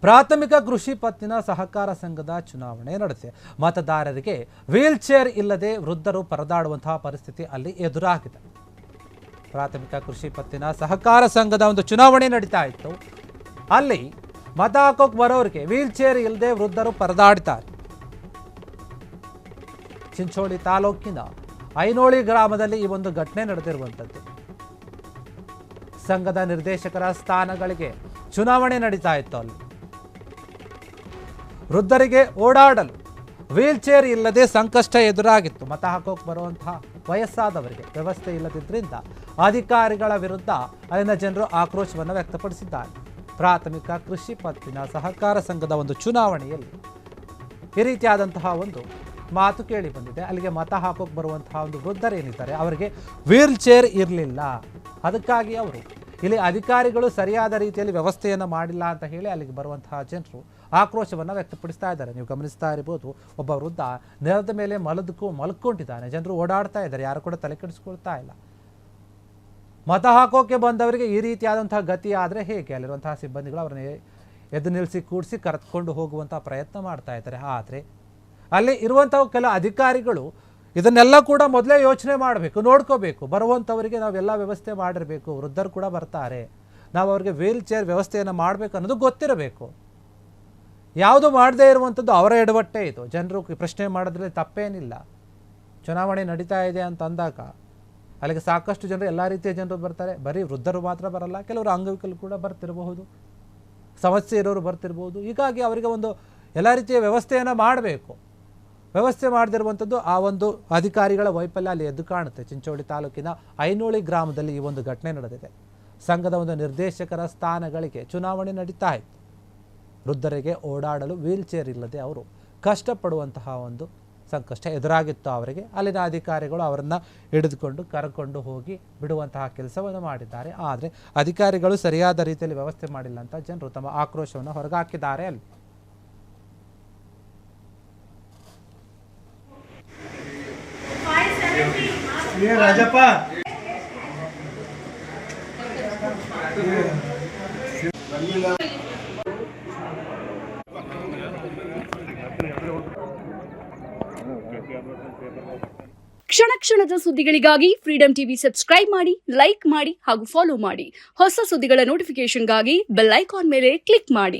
ಪ್ರಾಥಮಿಕ ಕೃಷಿ ಪತ್ತಿನ ಸಹಕಾರ ಸಂಘದ ಚುನಾವಣೆ ನಡೆದಿದೆ. ಮತದಾರರಿಗೆ ವೀಲ್ ಚೇರ್ ಇಲ್ಲದೆ ವೃದ್ಧರು ಪರದಾಡುವಂತಹ ಪರಿಸ್ಥಿತಿ ಅಲ್ಲಿ ಎದುರಾಗಿದೆ. ಪ್ರಾಥಮಿಕ ಕೃಷಿ ಪತ್ತಿನ ಸಹಕಾರ ಸಂಘದ ಒಂದು ಚುನಾವಣೆ ನಡೀತಾ ಇತ್ತು. ಅಲ್ಲಿ ಮತ ಹಾಕೋಕೆ ಬರೋರಿಗೆ ವೀಲ್ ಚೇರ್ ಇಲ್ಲದೆ ವೃದ್ಧರು ಪರದಾಡ್ತಾರೆ. ಚಿಂಚೋಳಿ ತಾಲೂಕಿನ ಐನೋಳಿ ಗ್ರಾಮದಲ್ಲಿ ಈ ಒಂದು ಘಟನೆ ನಡೆದಿರುವಂಥದ್ದು. ಸಂಘದ ನಿರ್ದೇಶಕರ ಸ್ಥಾನಗಳಿಗೆ ಚುನಾವಣೆ ನಡೀತಾ ಇತ್ತು. ಅಲ್ಲಿ ವೃದ್ಧರಿಗೆ ಓಡಾಡಲು ವೀಲ್ ಚೇರ್ ಇಲ್ಲದೆ ಸಂಕಷ್ಟ ಎದುರಾಗಿತ್ತು. ಮತ ಹಾಕೋಕೆ ಬರುವಂತಹ ವಯಸ್ಸಾದವರಿಗೆ ವ್ಯವಸ್ಥೆ ಇಲ್ಲದಿದ್ದರಿಂದ ಅಧಿಕಾರಿಗಳ ವಿರುದ್ಧ ಅಲ್ಲಿನ ಜನರು ಆಕ್ರೋಶವನ್ನು ವ್ಯಕ್ತಪಡಿಸಿದ್ದಾರೆ. ಪ್ರಾಥಮಿಕ ಕೃಷಿ ಪತ್ತಿನ ಸಹಕಾರ ಸಂಘದ ಒಂದು ಚುನಾವಣೆಯಲ್ಲಿ ಈ ರೀತಿಯಾದಂತಹ ಒಂದು ಮಾತು ಕೇಳಿ ಬಂದಿದೆ. ಅಲ್ಲಿಗೆ ಮತ ಹಾಕೋಕೆ ಬರುವಂತಹ ಒಂದು ವೃದ್ಧರೇನಿದ್ದಾರೆ ಅವರಿಗೆ ವೀಲ್ ಚೇರ್ ಇರಲಿಲ್ಲ. ಅದಕ್ಕಾಗಿ ಅವರು ಇಲ್ಲಿ ಅಧಿಕಾರಿಗಳು ಸರಿಯಾದ ರೀತಿಯಲ್ಲಿ ವ್ಯವಸ್ಥೆಯನ್ನು ಮಾಡಿಲ್ಲ ಅಂತ ಹೇಳಿ ಅಲ್ಲಿಗೆ ಬರುವಂತಹ ಜನರು ಆಕ್ರೋಶವನ್ನು ವ್ಯಕ್ತಪಡಿಸ್ತಾ ಇದ್ದಾರೆ. ನೀವು ಗಮನಿಸ್ತಾ ಇರ್ಬೋದು, ಒಬ್ಬ ವೃದ್ಧ ನೆಲದ ಮೇಲೆ ಮಲ್ಕೊಂಡಿದ್ದಾನೆ. ಜನರು ಓಡಾಡ್ತಾ ಇದ್ದಾರೆ, ಯಾರು ಕೂಡ ತಲೆ ಕೆಡಿಸ್ಕೊಳ್ತಾ ಇಲ್ಲ. ಮತ ಹಾಕೋಕೆ ಬಂದವರಿಗೆ ಈ ರೀತಿಯಾದಂತಹ ಗತಿ ಆದರೆ ಹೇಗೆ? ಅಲ್ಲಿರುವಂತಹ ಸಿಬ್ಬಂದಿಗಳು ಅವರನ್ನ ಎದ್ದು ನಿಲ್ಲಿಸಿ ಕೂಡಿಸಿ ಕರೆದುಕೊಂಡು ಹೋಗುವಂತಹ ಪ್ರಯತ್ನ ಮಾಡ್ತಾ ಇದ್ದಾರೆ. ಆದರೆ ಅಲ್ಲಿ ಇರುವಂತಹ ಕೆಲ ಅಧಿಕಾರಿಗಳು ಇದನ್ನೆಲ್ಲ ಕೂಡ ಮೊದಲೇ ಯೋಚನೆ ಮಾಡಬೇಕು, ನೋಡ್ಕೋಬೇಕು. ಬರುವಂಥವರಿಗೆ ನಾವೆಲ್ಲ ವ್ಯವಸ್ಥೆ ಮಾಡಿರಬೇಕು, ವೃದ್ಧರು ಕೂಡ ಬರ್ತಾರೆ, ನಾವು ಅವ್ರಿಗೆ ವೀಲ್ ಚೇರ್ ವ್ಯವಸ್ಥೆಯನ್ನು ಮಾಡಬೇಕು ಅನ್ನೋದು ಗೊತ್ತಿರಬೇಕು. ಯಾವುದು ಮಾಡದೇ ಇರುವಂಥದ್ದು ಅವರ ಎಡವಟ್ಟೆ ಇದು. ಜನರು ಪ್ರಶ್ನೆ ಮಾಡೋದ್ರಲ್ಲಿ ತಪ್ಪೇನಿಲ್ಲ. ಚುನಾವಣೆ ನಡೀತಾ ಇದೆ ಅಂತ ಅಂದಾಗ ಅಲ್ಲಿಗೆ ಸಾಕಷ್ಟು ಜನರು, ಎಲ್ಲ ರೀತಿಯ ಜನರು ಬರ್ತಾರೆ. ಬರೀ ವೃದ್ಧರು ಮಾತ್ರ ಬರಲ್ಲ, ಕೆಲವರು ಅಂಗವಿಕಲರು ಕೂಡ ಬರ್ತಿರಬಹುದು, ಸಮಸ್ಯೆ ಇರೋರು ಬರ್ತಿರ್ಬೋದು. ಹೀಗಾಗಿ ಅವರಿಗೆ ಒಂದು ಎಲ್ಲ ರೀತಿಯ ವ್ಯವಸ್ಥೆಯನ್ನು ಮಾಡಬೇಕು. ವ್ಯವಸ್ಥೆ ಮಾಡದಿರುವಂಥದ್ದು ಆ ಒಂದು ಅಧಿಕಾರಿಗಳ ವೈಫಲ್ಯ ಅಲ್ಲಿ ಎದ್ದು ಕಾಣುತ್ತೆ. ಚಿಂಚೋಳಿ ತಾಲೂಕಿನ ಐನೋಳಿ ಗ್ರಾಮದಲ್ಲಿ ಈ ಒಂದು ಘಟನೆ ನಡೆದಿದೆ. ಸಂಘದ ಒಂದು ನಿರ್ದೇಶಕರ ಸ್ಥಾನಗಳಿಗೆ ಚುನಾವಣೆ ನಡೀತಾ ಇತ್ತು. ವೃದ್ಧರಿಗೆ ಓಡಾಡಲು ವೀಲ್ ಚೇರ್ ಇಲ್ಲದೆ ಅವರು ಕಷ್ಟಪಡುವಂತಹ ಒಂದು ಸಂಕಷ್ಟ ಎದುರಾಗಿತ್ತು ಅವರಿಗೆ. ಅಲ್ಲಿನ ಅಧಿಕಾರಿಗಳು ಅವರನ್ನು ಹಿಡಿದುಕೊಂಡು ಕರ್ಕೊಂಡು ಹೋಗಿ ಬಿಡುವಂತಹ ಕೆಲಸವನ್ನು ಮಾಡಿದ್ದಾರೆ. ಆದರೆ ಅಧಿಕಾರಿಗಳು ಸರಿಯಾದ ರೀತಿಯಲ್ಲಿ ವ್ಯವಸ್ಥೆ ಮಾಡಿಲ್ಲ ಅಂತ ಜನರು ತಮ್ಮ ಆಕ್ರೋಶವನ್ನು ಹೊರಗಾಕಿದ್ದಾರೆ. ಅಲ್ಲಿ ರಾಜಪ್ಪ ಕ್ಷಣ ಕ್ಷಣದ ಸುದ್ದಿಗಳಿಗಾಗಿ ಫ್ರೀಡಂ ಟಿವಿ ಸಬ್ಸ್ಕ್ರೈಬ್ ಮಾಡಿ, ಲೈಕ್ ಮಾಡಿ ಹಾಗೂ ಫಾಲೋ ಮಾಡಿ. ಹೊಸ ಸುದ್ದಿಗಳ ನೋಟಿಫಿಕೇಶನ್ಗಾಗಿ ಬೆಲ್ ಐಕಾನ್ ಮೇಲೆ ಕ್ಲಿಕ್ ಮಾಡಿ.